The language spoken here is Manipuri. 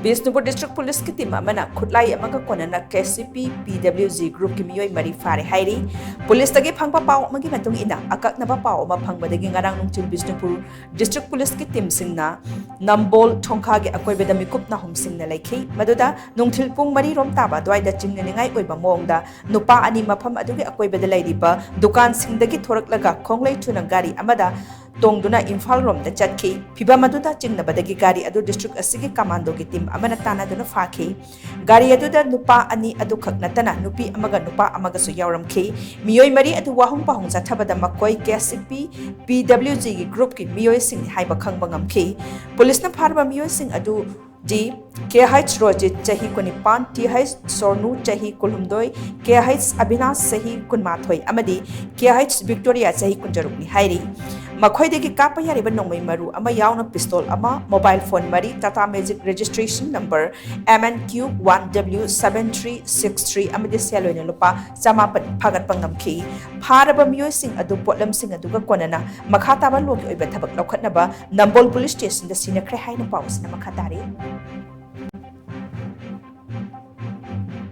Bishnupur District Police ki team amana Khutlai Amaga Konnana Kcp Pwg group ki Meeoi mari phare hairi police tagi phangpa pau magi matung ina akak naba pau ma phangbadagi ngarang nungchil Bishnupur District Police ki team singna nambol thongkha ge akoi beda mikup na hum singna laikhi maduda nungthil pung mari rom taba dwai da chingningai oiba mongda nupa ani mafam adugi akoi beda lairiba dukan singdagi thoraklaga khonglei thuna gari amada tongduna Imphal rom da chatki phiba maduda chingnabadagi gari adu district asigi commando ki team amana tana duna fakhi gari aduda nupa ani adu khaknatana nupi amaga nupa amaga su yawramki Meeoi mari adu wahung pahung chathabada makoi KCP Pwg gi group ki Meeoi sing haiba khangba ngamki police na pharba Meeoi sing adu di KH Rojit Chahi Kunipan, TH Sornu Chahi Kulumdoi, KH Abinas Sahi Kunmathoi, Amadi, KH Victoria Chahi Kunjarukni Hairi. Makhoi de ki kapa yariba nongmai maru ama yauna pistol ama mobile phone mari Tata Magic registration number MNQ1W7363 amadi seloina lupa samapat phagat pangamki pharaba Meeoi sing adu potlam sing aduga konana makhataba logi oiba thabak lokhatnaba Nambol police station da sinakre haina paus na makhatari